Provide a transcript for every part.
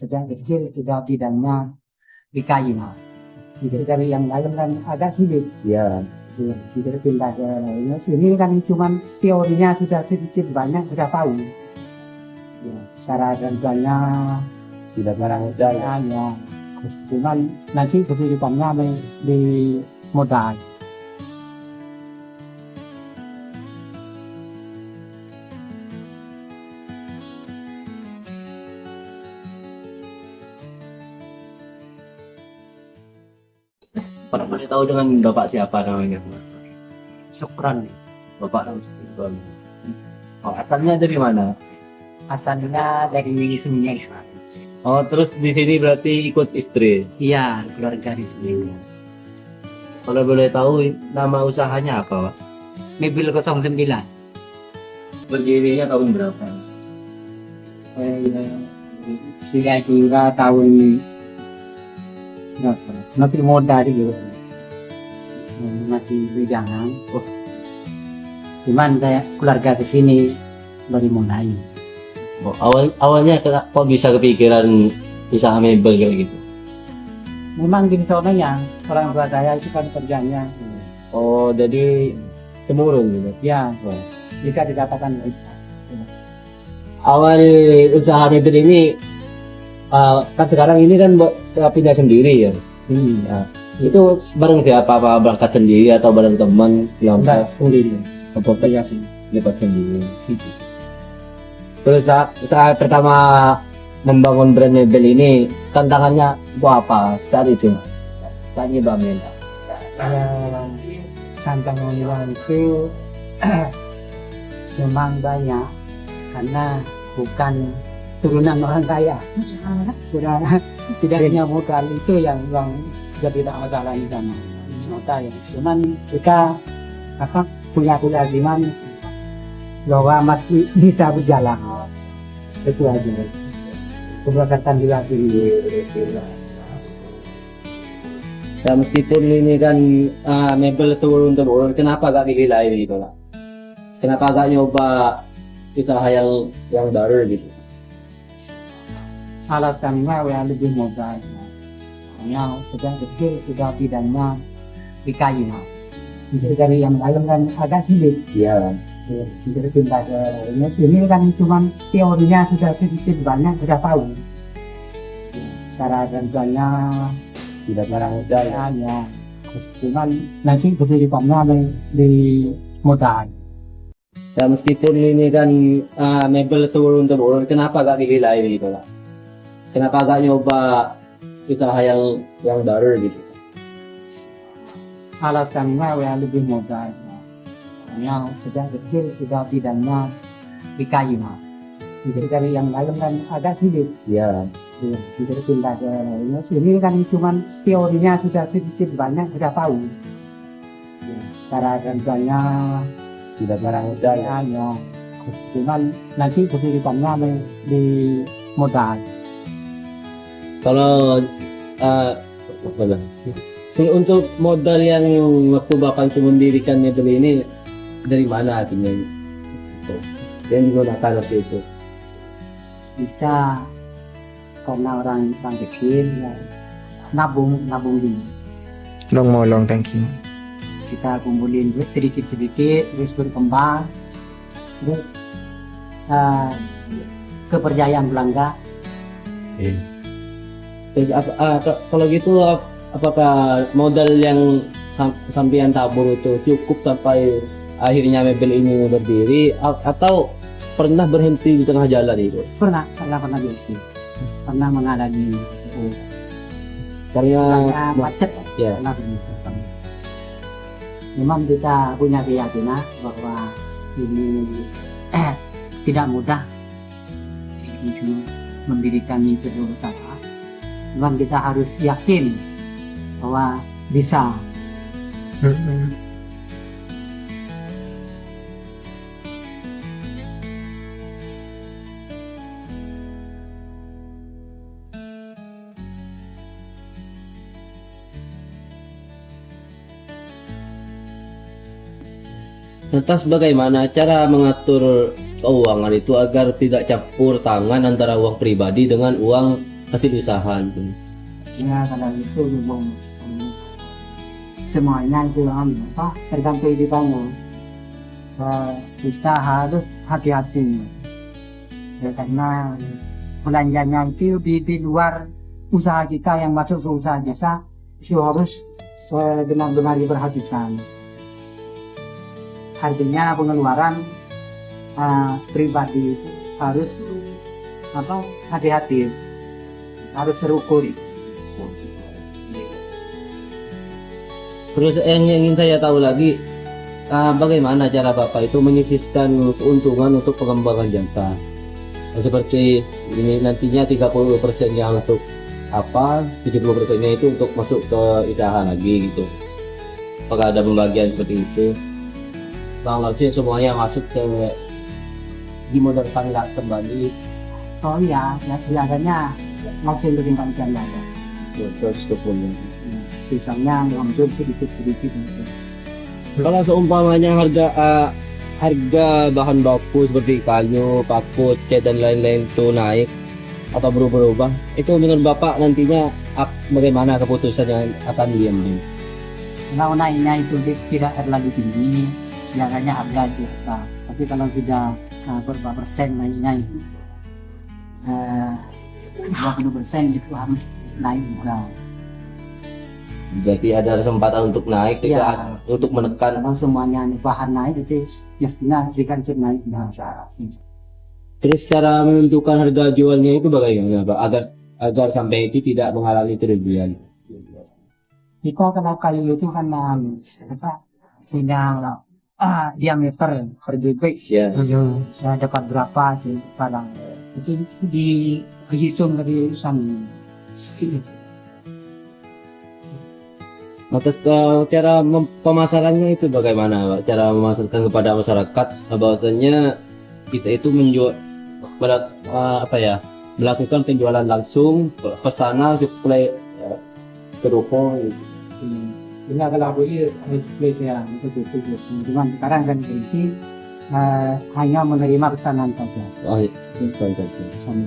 sejak kecil sudah bidangnya di kayu. Jadi dari yang lain kan agak sulit. Ya, Jadi pindah ke ini kan cuman teorinya sudah sedikit banyak sudah tahu. Ya, cara kerjanya tidak barang mudah ya. ya. Cuman nanti kehidupannya di modal. Pernah tahu dengan bapak siapa namanya? Sukron. Bapak Sukron. Oh, asalnya dari mana? Asalnya dari Seminyak. Oh, terus di sini berarti ikut istri. Iya, keluarga di sini. Kalau boleh tahu nama usahanya apa, Pak? Mobil 09. Berdirinya tahun berapa? Kira-kira tahun berapa? Masih muda juga. Masih bujangan. Oh. Cuman kayak keluarga di sini baru mulai. Oh, awalnya kok bisa kepikiran usaha mebel kayak gitu? Memang gini soalnya orang tua saya itu kan kerjanya. Oh, jadi temurun gitu. Ya, Oh. jika dikatakan Awal usaha mebel ini kan sekarang ini kan pindah sendiri ya. Ya. Itu bareng siapa, apa berangkat sendiri atau bareng teman yang enggak sulit. apa Iya sih. lepas sendiri gitu. Terus saat pertama membangun brand mebel ini tantangannya itu apa saat itu? Saat nyebamin. Tantangannya itu memang banyak karena bukan turunan orang kaya. Sudah tidak punya modal itu yang jadi tidak masalah di sana. Modal ya. Cuman kita punya keyakinan bahwa masih bisa berjalan. Itu aja. Berdasarkan dilatih. Ya meskipun ini kan mebel turun temurun, kenapa gak pilih lain gitu lah? Kenapa gak nyoba usaha yang baru gitu? Alasannya yang lebih mudah. Hanya sejak kecil sudah bidangnya di kayu. Jadi dari yang lain kan agak sulit. Iya. Jadi pindah ke ini kan cuman teorinya sudah sedikit banyak sudah tahu. Cara kerjanya Tidak barang mudah ya. ya. Cuman nanti kehidupannya di modal. Ya meskipun ini kan mebel turun temurun, kenapa gak pilih lain gitu lah? Kenapa gak nyoba usaha yang baru gitu? Alasannya yang lebih mudah. Hanya sejak kecil sudah bidangnya di kayu. Jadi dari yang lain kan agak sulit. Iya. Jadi pindah ke ini kan cuman teorinya sudah sedikit banyak sudah tahu. Cara kerjanya Tidak barang mudah ya. ya. Cuman nanti kehidupannya di modal. Kalau untuk modal yang waktu Bapak mendirikan mebel ini dari mana artinya? Yang digunakan waktu itu? Kita karena orang kecil ya, nabung di Long molong, thank you. kita kumpulin duit sedikit terus berkembang terus kepercayaan pelanggan. Jadi, kalau gitu apakah modal yang sampean tabur itu cukup sampai akhirnya mebel ini berdiri atau pernah berhenti di tengah jalan itu? pernah gitu pernah mengalami Karena macet ya. pernah begitu. Memang kita punya keyakinan bahwa ini tidak mudah untuk mendirikan sebuah usaha. Memang kita harus yakin bahwa bisa. Lantas bagaimana cara mengatur keuangan itu agar tidak campur tangan antara uang pribadi dengan uang hasil usaha gitu. Ya kalau itu memang semuanya itu tergantung di kamu. Kita harus hati-hati ya, karena belanjanya itu di luar usaha kita, yang masuk ke usaha kita itu harus benar-benar diperhatikan. Artinya pengeluaran pribadi itu harus hati-hati, harus terukur. Terus yang ingin saya tahu lagi, bagaimana cara Bapak itu menyisihkan keuntungan untuk pengembangan jasa? Seperti ini nantinya 30%-nya untuk apa, 70%-nya itu untuk masuk ke usaha lagi gitu. Apakah ada pembagian seperti itu? Langsung semuanya masuk ke dimodalkan kembali. Oh iya, ya sedianya masih lebih panjang ada. Terus punya. Sisanya ngambil sedikit-sedikit. Kalau seumpamanya harga bahan baku seperti kayu, paku, cat dan lain-lain itu naik atau berubah-ubah, itu menurut Bapak nantinya bagaimana keputusan yang akan diambil? Kalau naiknya itu tidak terlalu tinggi, biasanya harga itu tetap. Tapi kalau sudah berapa persen naiknya itu 20% itu harus naik juga. Berarti ada kesempatan untuk naik, Iya. untuk menekan. Kalau semuanya bahan naik itu mestinya jika naik biasa. Terus cara menentukan harga jualnya itu bagaimana Pak? Agar sampai itu tidak mengalami kerugian. Itu kalau kayu itu kan punya diameter per bibit. Ya. Saya dapat berapa di barang itu dihitung dari sana. Terus cara pemasarannya itu bagaimana Pak? Cara memasarkan kepada masyarakat bahwasanya kita itu menjual melakukan penjualan langsung pesanan supply ke ruko gitu. Bila kalau boleh display ya itu. Cuman sekarang kan kondisi hanya menerima pesanan saja. Oh, iya. Pesanan.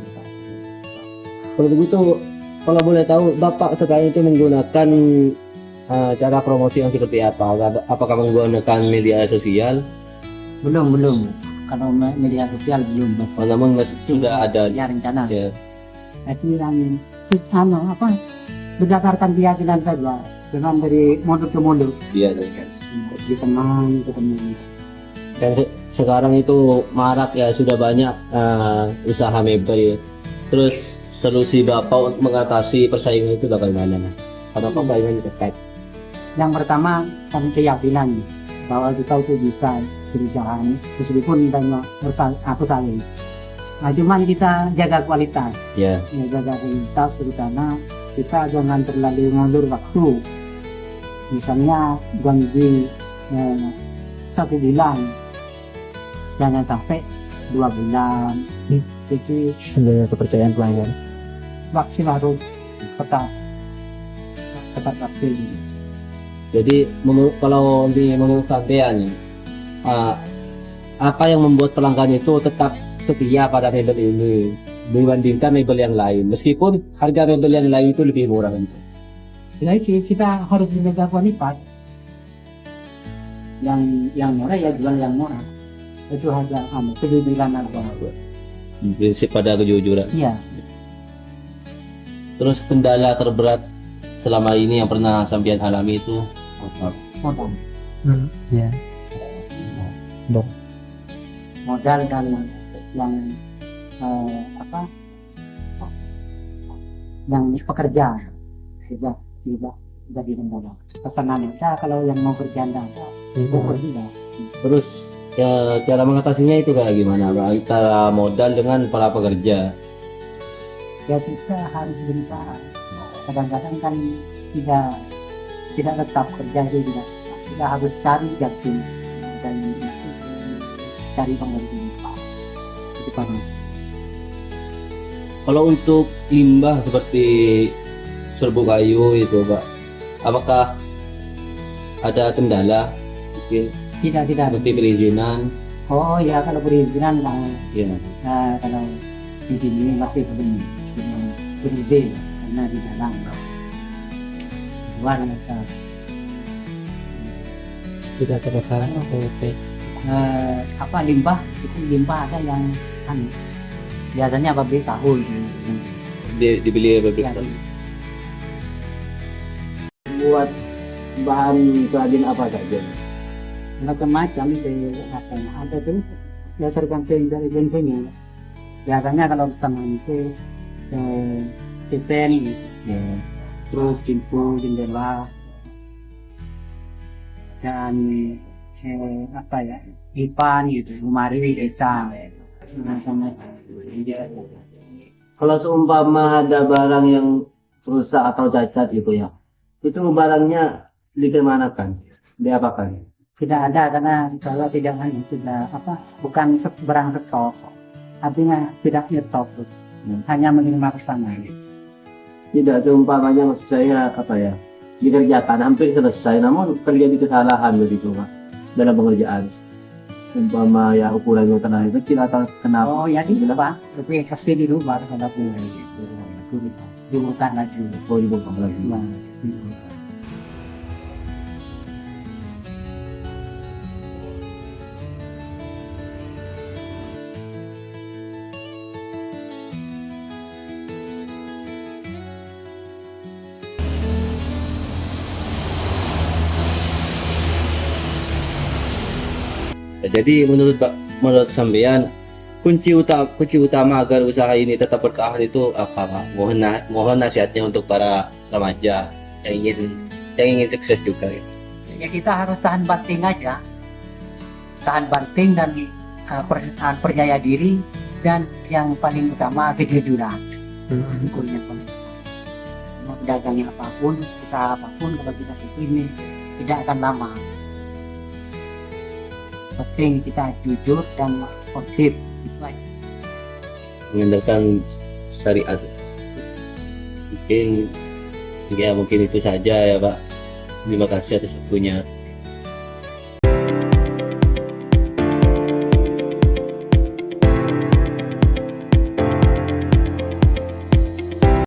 Kalau begitu, kalau boleh tahu Bapak sekarang itu menggunakan cara promosi yang seperti apa? Apakah menggunakan media sosial? Belum. Kalau media sosial belum. Namun sudah ada. Ya rencana. Ya. Tapi yang berdasarkan keyakinan saja, dengan dari modul ke modul. Iya. Di teman ke teman. Dan sekarang itu marak ya, sudah banyak usaha mebel ya. Terus solusi Bapak untuk mengatasi persaingan itu bagaimana? Karena persaingan terkait. Yang pertama kami keyakinan bahwa kita itu bisa berusaha meskipun banyak bersaing. Nah, cuman kita jaga kualitas. Ya. Jaga kualitas, terutama kita jangan terlalu ngulur waktu. Misalnya ganti 1 bulan, jangan sampai 2 bulan. Jadi Sudah kepercayaan pelanggan. waktu harus tepat waktu. Jadi kalau menurut sampean, apa yang membuat pelanggan itu tetap setia pada mebel ini dibandingkan mebel yang lain, meskipun harga mebel yang lain itu lebih murah gitu. Jadi kita harus menjaga kualitas. Yang murah ya jual yang murah. Itu harga kejujuran harga. Prinsip pada kejujuran. Iya. Terus kendala terberat selama ini yang pernah sampean alami itu apa? Modal. Ya. Modal dan yang yang pekerja tidak jadi modal. Pesanan kita kalau yang mau kerja enggak tidak. Terus ya, cara mengatasinya itu kayak gimana Pak? Antara modal dengan para pekerja. Ya kita harus berusaha. Kadang-kadang kan tidak tetap kerja itu tidak. Kita harus cari jalan dan cari pengganti. Itu kan. Kalau untuk limbah seperti serbuk kayu itu Pak, apakah ada kendala? Mungkin Tidak. seperti perizinan? Oh ya, kalau perizinan Ya. kalau di sini masih belum. dengan berizin karena di dalam luar bisa Tidak terlaksana. Oke. apa limbah itu limbah ada yang biasanya pabrik tahu Dibeli pabrik yang buat bahan kerajinan apa saja? macam-macam itu apa ada tuh dasar gantung dari bensinnya biasanya kalau sama itu desain gitu. Ya. Terus pintu jendela dan apa ya dipan gitu lemari desa macam-macam. Kalau seumpama ada barang yang rusak atau cacat gitu ya, itu barangnya dikemanakan? Diapakan? Tidak ada karena kalau tidak tidak apa bukan barang stok artinya tidak nyetok hanya menerima pesanan. Tidak, seumpamanya maksud saya apa ya, dikerjakan hampir selesai namun terjadi kesalahan begitu Pak dalam pengerjaan. Umpama ya ukuran yang kena kecil atau kenapa? Oh ya dirubah, tapi pasti dirubah kalau mulai gitu. Dibuka lagi. Oh dibuka lagi. Nah, Jadi menurut sampean kunci utama agar usaha ini tetap bertahan itu apa Pak? Mohon nasihatnya untuk para remaja yang ingin sukses juga ya. ya kita harus tahan banting aja, tahan banting dan percaya diri dan yang paling utama kejujuran. Ukurnya paling mau dagangnya apapun, usaha apapun kalau kita di sini tidak akan lama. Penting kita jujur dan sportif itu aja. Mengandalkan syariat. Mungkin itu saja ya Pak. Terima kasih atas waktunya.